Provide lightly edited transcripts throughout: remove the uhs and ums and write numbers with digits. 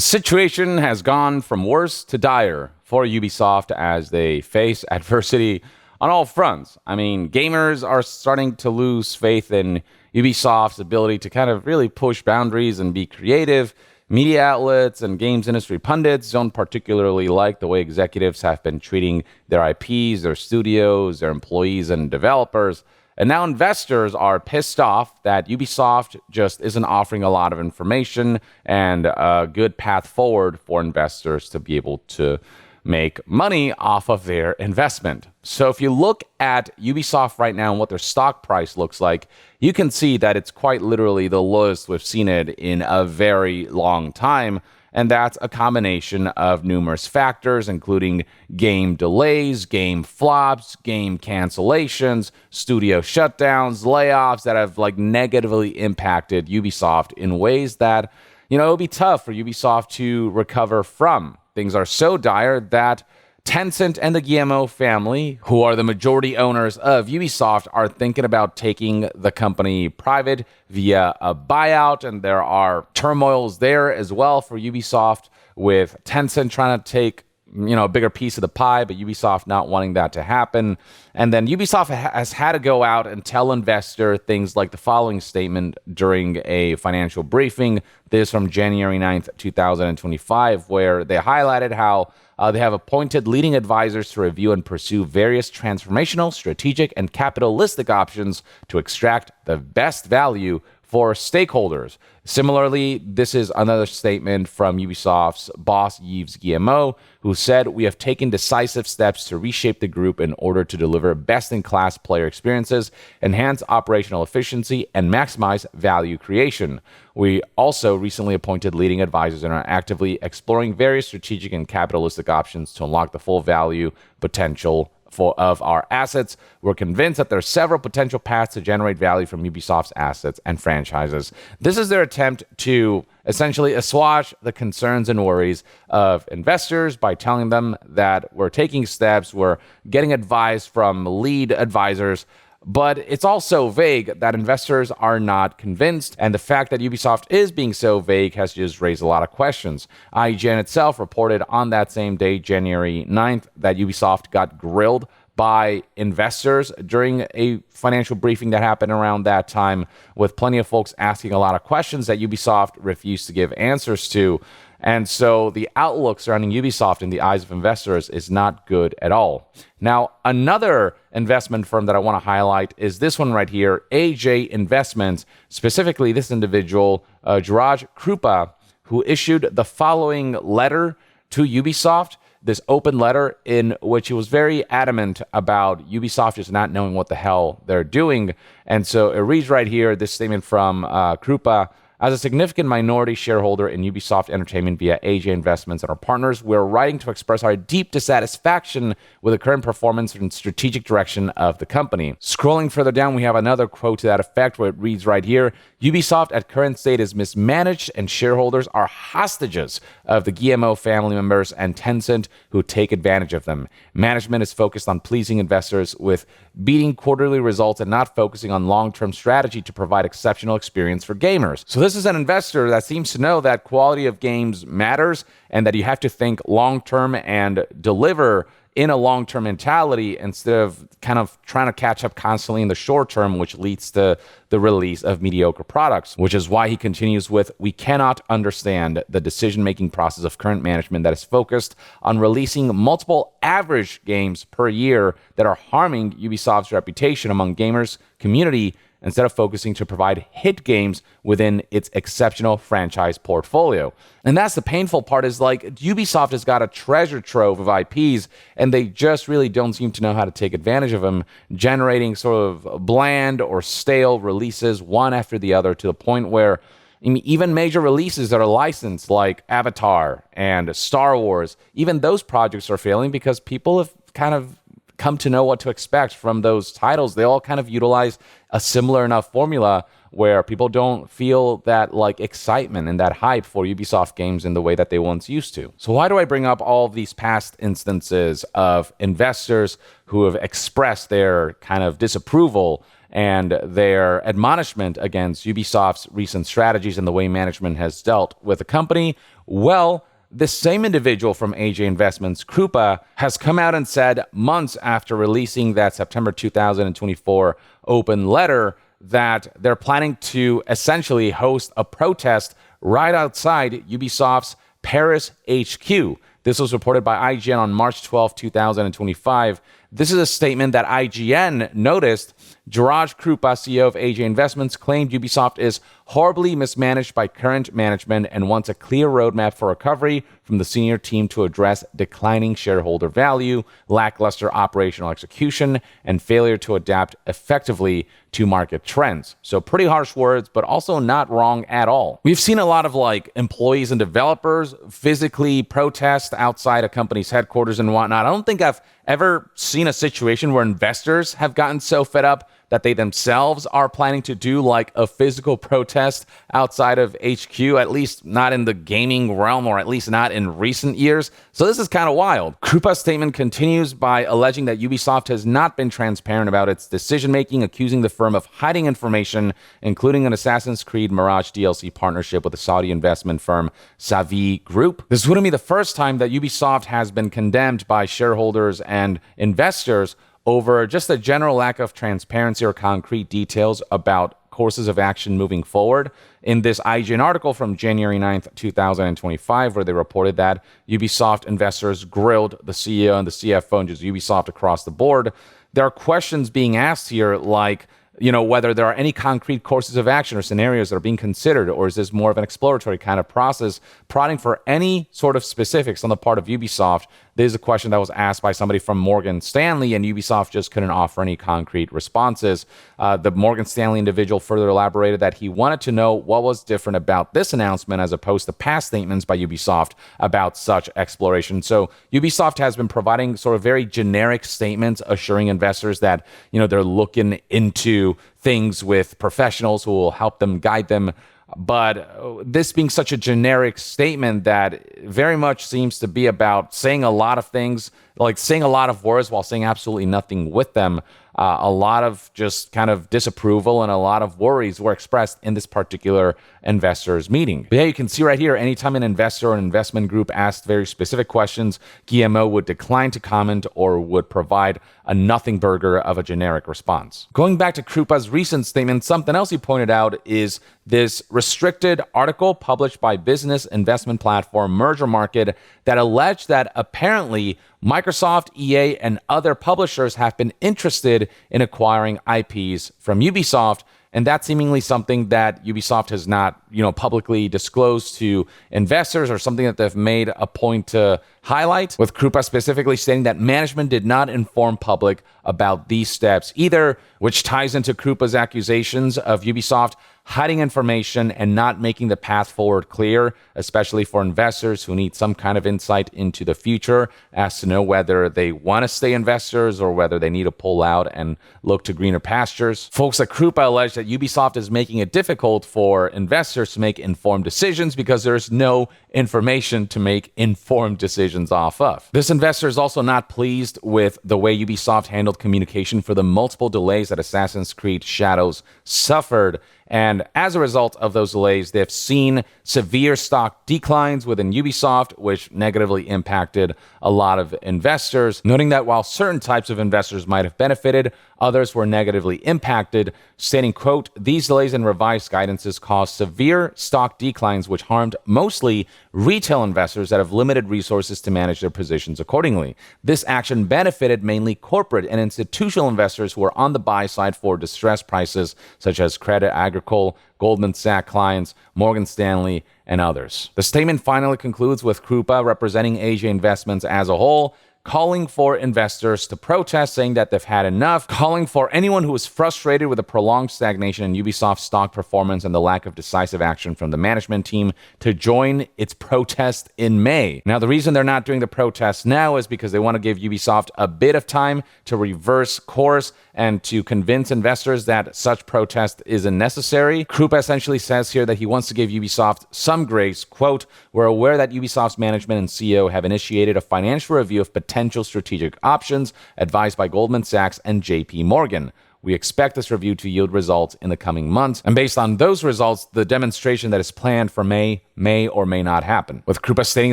The situation has gone from worse to dire for Ubisoft as they face adversity on all fronts. I mean, gamers are starting to lose faith in Ubisoft's ability to kind of really push boundaries and be creative. Media outlets and games industry pundits don't particularly like the way executives have been treating their IPs, their studios, their employees, and developers. And now investors are pissed off that Ubisoft just isn't offering a lot of information and a good path forward for investors to be able to make money off of their investment. So if you look at Ubisoft right now and what their stock price looks like, you can see that it's quite literally the lowest we've seen it in a very long time. And that's a combination of numerous factors, including game delays, game flops, game cancellations, studio shutdowns, layoffs that have negatively impacted Ubisoft in ways that, it would be tough for Ubisoft to recover from. Things are so dire that Tencent and the Guillemot family, who are the majority owners of Ubisoft, are thinking about taking the company private via a buyout, and there are turmoils there as well for Ubisoft, with Tencent trying to take a bigger piece of the pie, but Ubisoft not wanting that to happen. And then Ubisoft has had to go out and tell investors things like the following statement during a financial briefing. This is from January 9th, 2025, where they highlighted how they have appointed leading advisors to review and pursue various transformational, strategic, and capitalistic options to extract the best value for stakeholders. Similarly, this is another statement from Ubisoft's boss, Yves Guillemot, who said, "We have taken decisive steps to reshape the group in order to deliver best-in-class player experiences, enhance operational efficiency, and maximize value creation. We also recently appointed leading advisors and are actively exploring various strategic and capitalistic options to unlock the full value potential of our assets. We're convinced that there are several potential paths to generate value from Ubisoft's assets and franchises." This is their attempt to essentially assuage the concerns and worries of investors by telling them that we're taking steps, we're getting advice from lead advisors. But it's also vague that investors are not convinced, and the fact that Ubisoft is being so vague has just raised a lot of questions. IGN itself reported on that same day, January 9th, that Ubisoft got grilled by investors during a financial briefing that happened around that time, with plenty of folks asking a lot of questions that Ubisoft refused to give answers to. And so the outlook surrounding Ubisoft in the eyes of investors is not good at all. Now, another investment firm that I want to highlight is this one right here, AJ Investments, specifically this individual, Gerardo Krupa, who issued the following letter to Ubisoft, this open letter in which he was very adamant about Ubisoft just not knowing what the hell they're doing. And so it reads right here, this statement from Krupa: "As a significant minority shareholder in Ubisoft Entertainment via AJ Investments and our partners, we're writing to express our deep dissatisfaction with the current performance and strategic direction of the company." Scrolling further down, we have another quote to that effect where it reads right here: "Ubisoft at current state is mismanaged and shareholders are hostages of the Guillemot family members and Tencent who take advantage of them. Management is focused on pleasing investors with beating quarterly results and not focusing on long-term strategy to provide exceptional experience for gamers." So this is an investor that seems to know that quality of games matters and that you have to think long-term and deliver in a long-term mentality instead of kind of trying to catch up constantly in the short term, which leads to the release of mediocre products, which is why he continues with, "We cannot understand the decision-making process of current management that is focused on releasing multiple average games per year that are harming Ubisoft's reputation among gamers community instead of focusing to provide hit games within its exceptional franchise portfolio." And that's the painful part, is Ubisoft has got a treasure trove of IPs, and they just really don't seem to know how to take advantage of them, generating sort of bland or stale releases one after the other, to the point where even major releases that are licensed like Avatar and Star Wars, even those projects are failing because people have kind of come to know what to expect from those titles. They all kind of utilize a similar enough formula where people don't feel that like excitement and that hype for Ubisoft games in the way that they once used to. So why do I bring up all of these past instances of investors who have expressed their kind of disapproval and their admonishment against Ubisoft's recent strategies and the way management has dealt with the company? Well, this same individual from AJ Investments, Krupa, has come out and said months after releasing that September 2024 open letter that they're planning to essentially host a protest right outside Ubisoft's Paris HQ. This was reported by IGN on March 12, 2025. This is a statement that IGN noticed. Gerardo Krupa, CEO of AJ Investments, claimed Ubisoft is horribly mismanaged by current management and wants a clear roadmap for recovery from the senior team to address declining shareholder value, lackluster operational execution, and failure to adapt effectively to market trends. So pretty harsh words, but also not wrong at all. We've seen a lot of like employees and developers physically protest outside a company's headquarters and whatnot. I don't think I've ever seen a situation where investors have gotten so fed up that they themselves are planning to do like a physical protest outside of HQ, at least not in the gaming realm, or at least not in recent years. So this is kind of wild. Krupa's statement continues by alleging that Ubisoft has not been transparent about its decision-making, accusing the firm of hiding information, including an Assassin's Creed Mirage DLC partnership with the Saudi investment firm Savi Group. This wouldn't be the first time that Ubisoft has been condemned by shareholders and investors over just a general lack of transparency or concrete details about courses of action moving forward. In this IGN article from January 9th, 2025, where they reported that Ubisoft investors grilled the CEO and the CFO and just Ubisoft across the board, there are questions being asked here like, whether there are any concrete courses of action or scenarios that are being considered, or is this more of an exploratory kind of process, prodding for any sort of specifics on the part of Ubisoft? This is a question that was asked by somebody from Morgan Stanley, and Ubisoft just couldn't offer any concrete responses. The Morgan Stanley individual further elaborated that he wanted to know what was different about this announcement as opposed to past statements by Ubisoft about such exploration. So Ubisoft has been providing sort of very generic statements assuring investors that, they're looking into things with professionals who will help them, guide them. But this being such a generic statement that very much seems to be about saying a lot of things, like saying a lot of words while saying absolutely nothing with them. A lot of just kind of disapproval and a lot of worries were expressed in this particular investors meeting. But yeah, you can see right here, anytime an investor or an investment group asked very specific questions, Guillermo would decline to comment or would provide a nothing burger of a generic response. Going back to Krupa's recent statement, something else he pointed out is this restricted article published by business investment platform Merger Market that alleged that apparently Microsoft, EA, and other publishers have been interested in acquiring IPs from Ubisoft. And that's seemingly something that Ubisoft has not, publicly disclosed to investors, or something that they've made a point to highlight, with Krupa specifically stating that management did not inform public about these steps either, which ties into Krupa's accusations of Ubisoft hiding information and not making the path forward clear, especially for investors who need some kind of insight into the future as to know whether they want to stay investors or whether they need to pull out and look to greener pastures. Folks at Krupa allege that Ubisoft is making it difficult for investors to make informed decisions because there's no information to make informed decisions off of. This investor is also not pleased with the way Ubisoft handled communication for the multiple delays that Assassin's Creed Shadows suffered. And as a result of those delays, they've seen severe stock declines within Ubisoft, which negatively impacted a lot of investors, noting that while certain types of investors might have benefited, others were negatively impacted, stating, quote, "These delays in revised guidances caused severe stock declines, which harmed mostly retail investors that have limited resources to manage their positions accordingly. This action benefited mainly corporate and institutional investors who are on the buy side for distressed prices, such as Credit Agricole, Goldman Sachs clients, Morgan Stanley, and others." The statement finally concludes with Krupa representing AJ Investments as a whole, calling for investors to protest, saying that they've had enough, calling for anyone who is frustrated with the prolonged stagnation in Ubisoft's stock performance and the lack of decisive action from the management team to join its protest in May. Now, the reason they're not doing the protest now is because they want to give Ubisoft a bit of time to reverse course and to convince investors that such protest isn't necessary. Krupa essentially says here that he wants to give Ubisoft some grace. Quote, "We're aware that Ubisoft's management and CEO have initiated a financial review of potential strategic options advised by Goldman Sachs and JP Morgan. We expect this review to yield results in the coming months, and based on those results, the demonstration that is planned for May or may not happen." With Krupa stating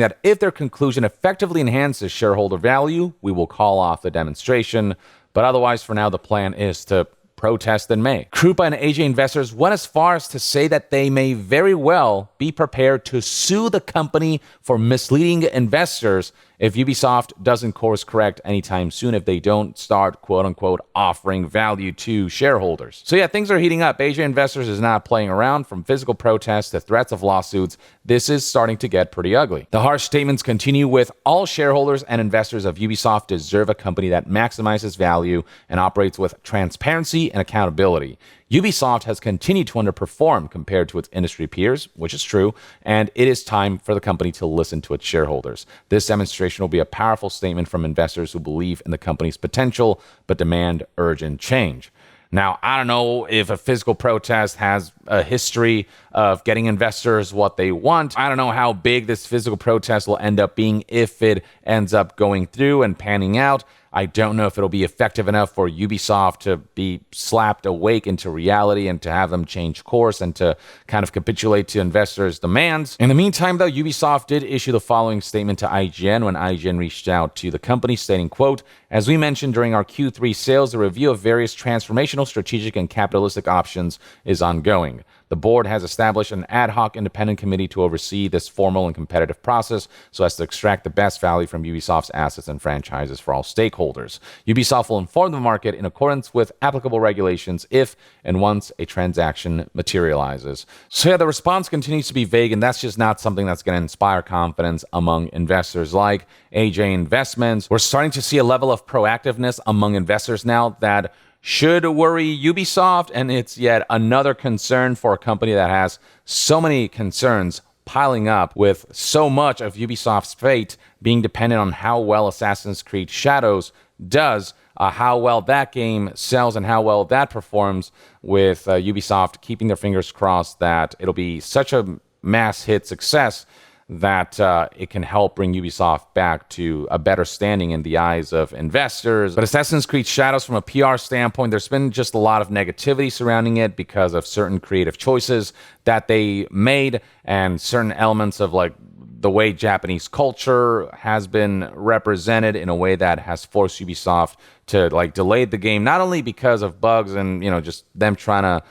that if their conclusion effectively enhances shareholder value, we will call off the demonstration. But otherwise, for now, the plan is to protest in May. Krupa and AJ Investors went as far as to say that they may very well be prepared to sue the company for misleading investors if Ubisoft doesn't course correct anytime soon, if they don't start, quote unquote, offering value to shareholders. So yeah, things are heating up. AJ Investors is not playing around. From physical protests to threats of lawsuits, this is starting to get pretty ugly. The harsh statements continue with all shareholders and investors of Ubisoft deserve a company that maximizes value and operates with transparency and accountability. Ubisoft has continued to underperform compared to its industry peers, which is true, and it is time for the company to listen to its shareholders. This demonstration will be a powerful statement from investors who believe in the company's potential but demand urgent change. Now, I don't know if a physical protest has a history of getting investors what they want. I don't know how big this physical protest will end up being if it ends up going through and panning out. I don't know if it'll be effective enough for Ubisoft to be slapped awake into reality and to have them change course and to kind of capitulate to investors' demands. In the meantime, though, Ubisoft did issue the following statement to IGN when IGN reached out to the company, stating, quote, "As we mentioned during our Q3 sales, the review of various transformational, strategic, and capitalistic options is ongoing. The board has established an ad hoc independent committee to oversee this formal and competitive process so as to extract the best value from Ubisoft's assets and franchises for all stakeholders. Ubisoft will inform the market in accordance with applicable regulations if and once a transaction materializes." So yeah, the response continues to be vague, and that's just not something that's going to inspire confidence among investors like AJ Investments. We're starting to see a level of proactiveness among investors now that should worry Ubisoft, and it's yet another concern for a company that has so many concerns piling up, with so much of Ubisoft's fate being dependent on how well Assassin's Creed Shadows does, how well that game sells and how well that performs, with Ubisoft keeping their fingers crossed that it'll be such a mass hit success that it can help bring Ubisoft back to a better standing in the eyes of investors. But Assassin's Creed Shadows, from a PR standpoint, there's been just a lot of negativity surrounding it because of certain creative choices that they made and certain elements of like the way Japanese culture has been represented in a way that has forced Ubisoft to like delay the game, not only because of bugs and, you know, just them trying to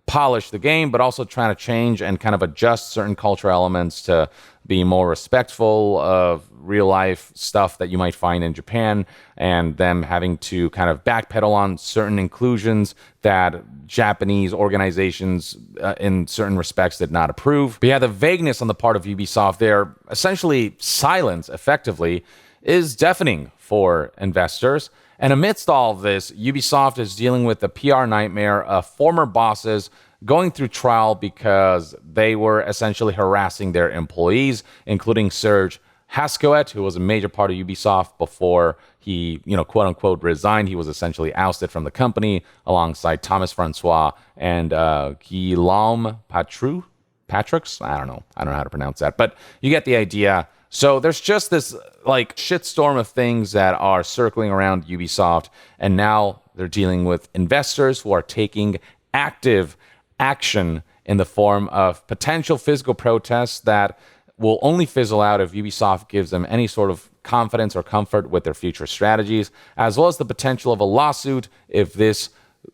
polish the game, but also trying to change and kind of adjust certain cultural elements to be more respectful of real life stuff that you might find in Japan, and them having to kind of backpedal on certain inclusions that Japanese organizations in certain respects did not approve. But yeah, the vagueness on the part of Ubisoft, their essentially silence effectively, is deafening for investors. And amidst all of this, Ubisoft is dealing with the PR nightmare of former bosses going through trial because they were essentially harassing their employees, including Serge Hascoët, who was a major part of Ubisoft before he, you know, quote unquote resigned. He was essentially ousted from the company alongside Thomas Francois and Guillaume Patrix. I don't know how to pronounce that, but you get the idea. So there's just this like shitstorm of things that are circling around Ubisoft, and now they're dealing with investors who are taking active action in the form of potential physical protests that will only fizzle out if Ubisoft gives them any sort of confidence or comfort with their future strategies, as well as the potential of a lawsuit if this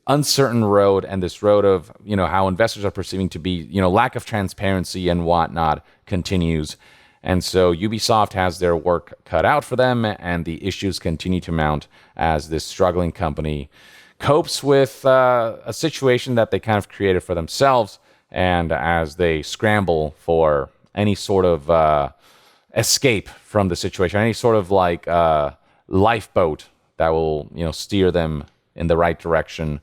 uncertain road and this road of, you know, how investors are perceiving to be, you know, lack of transparency and whatnot continues. And so Ubisoft has their work cut out for them, and the issues continue to mount as this struggling company copes with a situation that they kind of created for themselves, and as they scramble for any sort of escape from the situation, any sort of like lifeboat that will, steer them in the right direction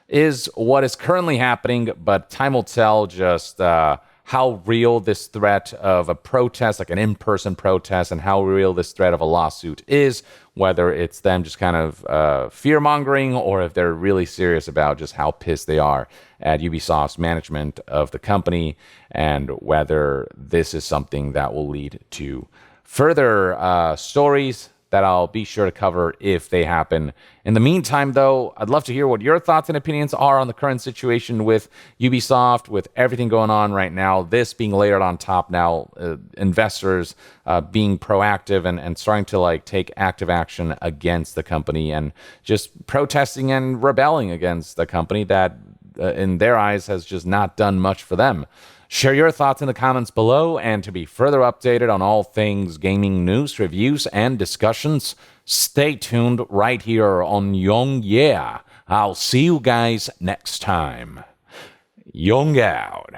is what is currently happening, but time will tell just how real this threat of a protest, like an in-person protest, and how real this threat of a lawsuit is, whether it's them just kind of fear-mongering or if they're really serious about just how pissed they are at Ubisoft's management of the company, and whether this is something that will lead to further stories that I'll be sure to cover if they happen. In the meantime, though, I'd love to hear what your thoughts and opinions are on the current situation with Ubisoft, with everything going on right now, this being layered on top now, investors being proactive and starting to take active action against the company and just protesting and rebelling against the company that, in their eyes, has just not done much for them. Share your thoughts in the comments below, and to be further updated on all things gaming news, reviews, and discussions, stay tuned right here on Young Yeah. I'll see you guys next time. Young out.